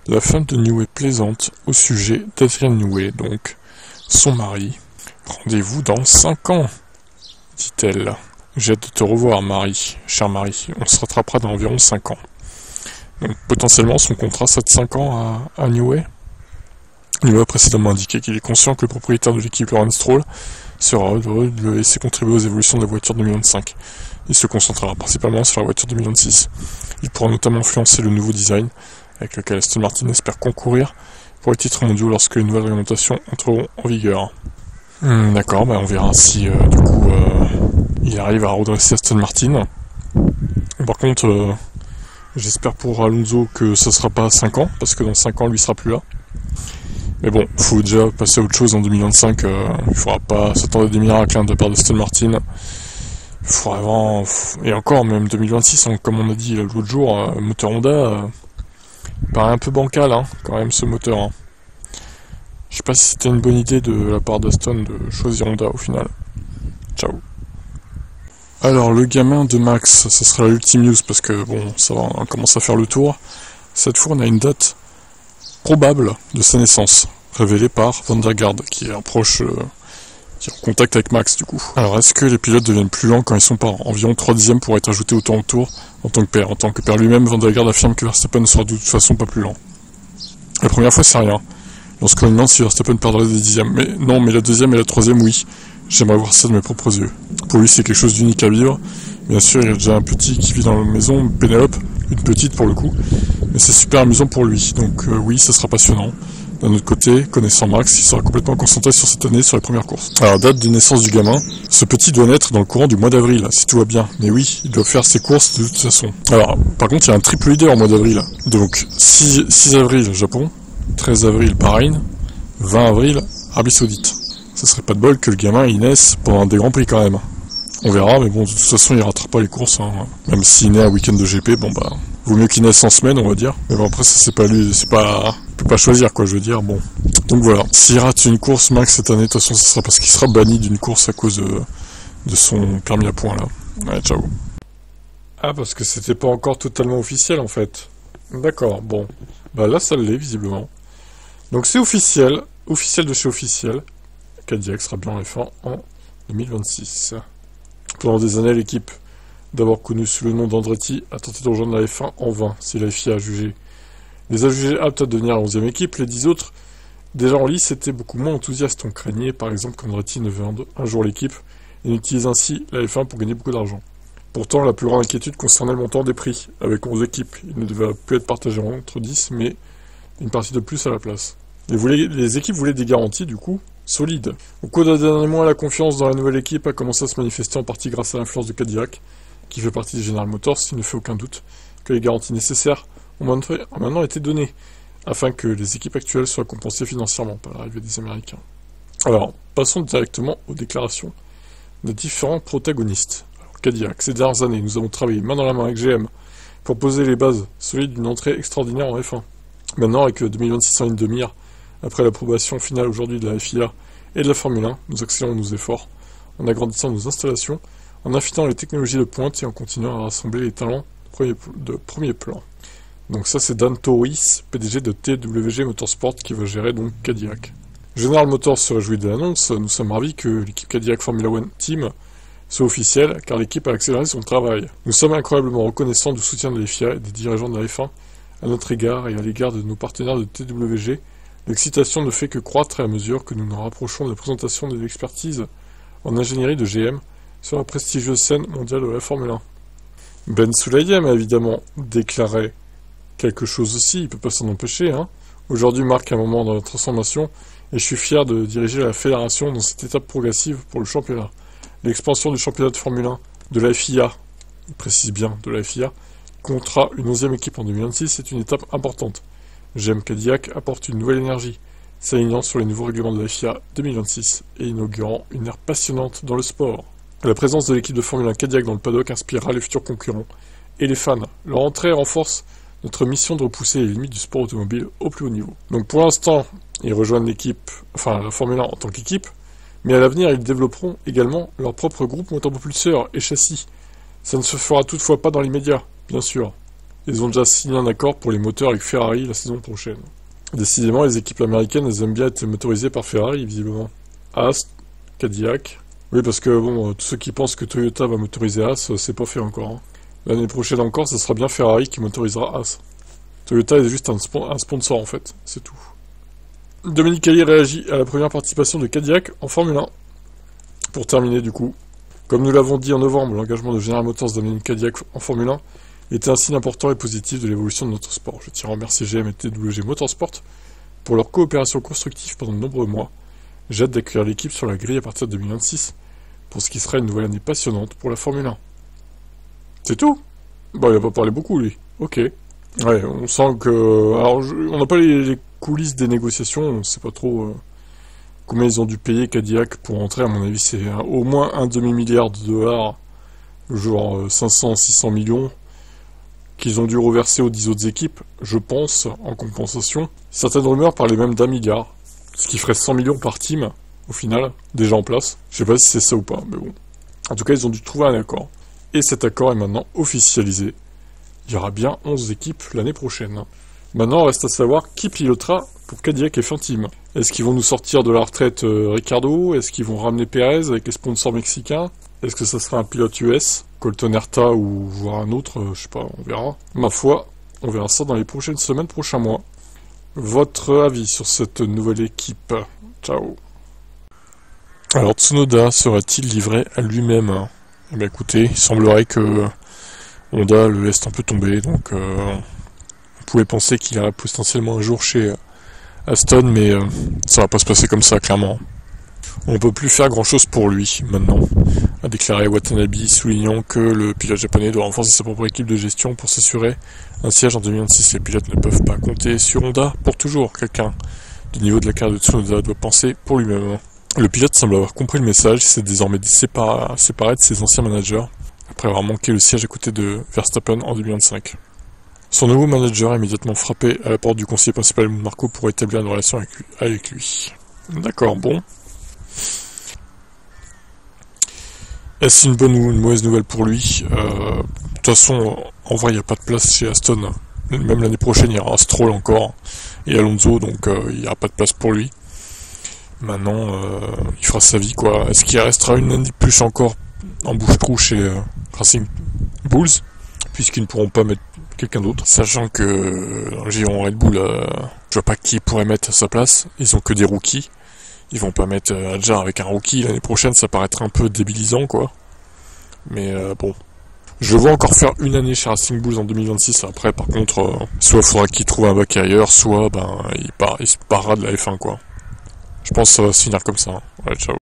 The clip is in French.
La femme de Newey plaisante au sujet d'Adrienne Newey, donc son mari. Rendez-vous dans 5 ans, dit-elle. J'ai hâte de te revoir, Marie, cher Marie. On se rattrapera dans environ 5 ans. Donc potentiellement son contrat sera de 5 ans à Newey. Newey a précédemment indiqué qu'il est conscient que le propriétaire de l'équipe, Lawrence Stroll, sera heureux de le laisser contribuer aux évolutions de la voiture 2025. Il se concentrera principalement sur la voiture 2026. Il pourra notamment influencer le nouveau design, avec lequel Aston Martin espère concourir pour les titres mondiaux lorsque les nouvelles réglementations entreront en vigueur. D'accord, on verra si il arrive à redresser Aston Martin. Par contre, j'espère pour Alonso que ça sera pas 5 ans, parce que dans 5 ans lui sera plus là. Mais bon, faut déjà passer à autre chose en 2025, il faudra pas s'attendre à des miracles de la part d'Aston Martin. Il faudra vraiment... Et encore, même 2026, comme on a dit l'autre jour, moteur Honda paraît un peu bancal, quand même, ce moteur. Je sais pas si c'était une bonne idée de la part d'Aston de choisir Honda au final. Ciao. Alors, le gamin de Max, ça sera l'ultime news, parce que bon, ça va, on commence à faire le tour. Cette fois, on a une date probable de sa naissance, révélée par Van der Garde, qui est en contact avec Max du coup. Alors est-ce que les pilotes deviennent plus lents quand ils sont parents? Environ 3 dixièmes pourraient être ajoutés au temps de tour en tant que père. En tant que père lui-même, Van der Garde affirme que Verstappen ne sera de toute façon pas plus lent. La première fois c'est rien. Lorsqu'on demande si Verstappen perdrait des dixièmes. Mais non, mais la deuxième et la troisième oui. J'aimerais voir ça de mes propres yeux. Pour lui c'est quelque chose d'unique à vivre. Bien sûr il y a déjà un petit qui vit dans la maison, Pénélope, une petite pour le coup. Mais c'est super amusant pour lui. Donc oui, ça sera passionnant. D'un autre côté, connaissant Max, il sera complètement concentré sur cette année, sur les premières courses. Alors, date de naissance du gamin, ce petit doit naître dans le courant du mois d'avril, si tout va bien. Mais oui, il doit faire ses courses de toute façon. Alors, par contre, il y a un triple leader au mois d'avril. Donc, 6 avril, Japon, 13 avril, Bahreïn, 20 avril, Arabie Saoudite. Ça serait pas de bol que le gamin, il naisse pendant des grands prix quand même. On verra, mais bon, de toute façon, il ratera pas les courses, Même s'il naît un week-end de GP, vaut mieux qu'il naisse en semaine, on va dire. Mais bon, après, ça, c'est pas lui, il peut pas choisir, quoi, je veux dire, bon. Donc voilà. S'il rate une course, Max, cette année, de toute façon, ça sera parce qu'il sera banni d'une course à cause de son permis à points, là. Ouais, ciao. Ah, parce que c'était pas encore totalement officiel, en fait. D'accord, bon. Là, ça l'est, visiblement. Donc c'est officiel de chez officiel. Cadillac sera bien en F1 en 2026. Pendant des années, l'équipe, d'abord connue sous le nom d'Andretti, a tenté de rejoindre la F1 en vain, si la FIA les a jugés aptes à devenir la 11e équipe. Les 10 autres, déjà en lice, étaient beaucoup moins enthousiastes. On craignait, par exemple, qu'Andretti ne vende un jour l'équipe et n'utilise ainsi la F1 pour gagner beaucoup d'argent. Pourtant, la plus grande inquiétude concernait le montant des prix. Avec 11 équipes, il ne devait plus être partagé entre 10, mais une partie de plus à la place. Les équipes voulaient des garanties, du coup, solides. Au cours des derniers mois, la confiance dans la nouvelle équipe a commencé à se manifester en partie grâce à l'influence de Cadillac, qui fait partie de General Motors. Il ne fait aucun doute que les garanties nécessaires ont maintenant été données, afin que les équipes actuelles soient compensées financièrement par l'arrivée des Américains. Alors, passons directement aux déclarations des différents protagonistes. Alors, Cadillac, ces dernières années, nous avons travaillé main dans la main avec GM pour poser les bases solides d'une entrée extraordinaire en F1. Maintenant, avec 2026 en ligne de mire, après l'approbation finale aujourd'hui de la FIA et de la Formule 1, nous accélérons nos efforts en agrandissant nos installations, en affinant les technologies de pointe et en continuant à rassembler les talents de premier plan. Donc ça c'est Dan Torres, PDG de TWG Motorsport, qui va gérer donc Cadillac. General Motors se réjouit de l'annonce. Nous sommes ravis que l'équipe Cadillac Formula One Team soit officielle, car l'équipe a accéléré son travail. Nous sommes incroyablement reconnaissants du soutien de la FIA et des dirigeants de la F1 à notre égard et à l'égard de nos partenaires de TWG. L'excitation ne fait que croître à mesure que nous nous rapprochons de la présentation de l'expertise en ingénierie de GM sur la prestigieuse scène mondiale de la Formule 1. Ben Sulayem a évidemment déclaré quelque chose aussi, il ne peut pas s'en empêcher. Aujourd'hui marque un moment dans la transformation et je suis fier de diriger la fédération dans cette étape progressive pour le championnat. L'expansion du championnat de Formule 1 de la FIA, il précise bien de la FIA, comptera une 11e équipe en 2026, c'est une étape importante. GM Cadillac apporte une nouvelle énergie, s'alignant sur les nouveaux règlements de la FIA 2026 et inaugurant une ère passionnante dans le sport. La présence de l'équipe de Formule 1 Cadillac dans le paddock inspirera les futurs concurrents et les fans. Leur entrée renforce notre mission de repousser les limites du sport automobile au plus haut niveau. Donc pour l'instant, ils rejoignent la Formule 1 en tant qu'équipe, mais à l'avenir, ils développeront également leur propre groupe moteur propulseur et châssis. Ça ne se fera toutefois pas dans l'immédiat, bien sûr. Ils ont déjà signé un accord pour les moteurs avec Ferrari la saison prochaine. Décidément, les équipes américaines, elles aiment bien être motorisées par Ferrari, visiblement. Haas, Cadillac. Oui, parce que bon, tous ceux qui pensent que Toyota va motoriser Haas, c'est pas fait encore. Hein. L'année prochaine encore, ça sera bien Ferrari qui motorisera Haas. Toyota est juste un sponsor en fait, c'est tout. Dominique Hallyk réagit à la première participation de Cadillac en Formule 1. Pour terminer du coup, comme nous l'avons dit en novembre, l'engagement de General Motors d'amener Cadillac en Formule 1 était un signe important et positif de l'évolution de notre sport. Je tiens à remercier GM et TWG Motorsport pour leur coopération constructive pendant de nombreux mois. J'ai hâte d'accueillir l'équipe sur la grille à partir de 2026 pour ce qui sera une nouvelle année passionnante pour la Formule 1. C'est tout? Bon, il a pas parlé beaucoup lui. Ok. Ouais, on sent que... Alors, on n'a pas les coulisses des négociations, on sait pas trop combien ils ont dû payer Cadillac pour entrer. À mon avis, c'est au moins un demi-milliard de dollars, genre 500-600 millions, qu'ils ont dû reverser aux 10 autres équipes, je pense, en compensation. Certaines rumeurs parlaient même d'1 milliard, ce qui ferait 100 millions par team, au final, déjà en place. Je sais pas si c'est ça ou pas, mais bon. En tout cas, ils ont dû trouver un accord. Et cet accord est maintenant officialisé. Il y aura bien 11 équipes l'année prochaine. Maintenant, reste à savoir qui pilotera pour Cadillac F1 Team. Est-ce qu'ils vont nous sortir de la retraite Ricardo? Est-ce qu'ils vont ramener Pérez avec les sponsors mexicains? Est-ce que ça sera un pilote US, Colton Herta ou voire un autre? Je sais pas, on verra. Ma foi, on verra ça dans les prochaines semaines, prochains mois. Votre avis sur cette nouvelle équipe? Ciao. Alors Tsunoda sera-t-il livré à lui-même? Eh bien écoutez, il semblerait que Honda le laisse un peu tomber, donc on pouvait penser qu'il irait potentiellement un jour chez Aston, mais ça va pas se passer comme ça, clairement. On peut plus faire grand chose pour lui, maintenant, a déclaré Watanabe, soulignant que le pilote japonais doit renforcer sa propre équipe de gestion pour s'assurer un siège en 2026. Les pilotes ne peuvent pas compter sur Honda pour toujours. Quelqu'un du niveau de la carrière de Tsunoda doit penser pour lui-même. Le pilote semble avoir compris le message, il s'est désormais séparé de ses anciens managers, après avoir manqué le siège à côté de Verstappen en 2025. Son nouveau manager a immédiatement frappé à la porte du conseiller principal Marco pour établir une relation avec lui. D'accord, bon. Est-ce une bonne ou une mauvaise nouvelle pour lui? De toute façon, en vrai, il n'y a pas de place chez Aston. Même l'année prochaine, il y aura Stroll encore et Alonso, donc il n'y aura pas de place pour lui. Maintenant, il fera sa vie, quoi. Est-ce qu'il restera une année de plus encore en bouche-trou chez Racing Bulls, puisqu'ils ne pourront pas mettre quelqu'un d'autre, sachant que dans le giron Red Bull, je vois pas qui pourrait mettre à sa place. Ils ont que des rookies. Ils vont pas mettre Adjar avec un rookie l'année prochaine, ça paraîtrait un peu débilisant, quoi. Mais bon. Je vois encore faire une année chez Racing Bulls en 2026. Après, par contre, soit il faudra qu'il trouve un bac ailleurs, soit il se parera de la F1, quoi. Je pense que ça va se finir comme ça. Ouais, ciao.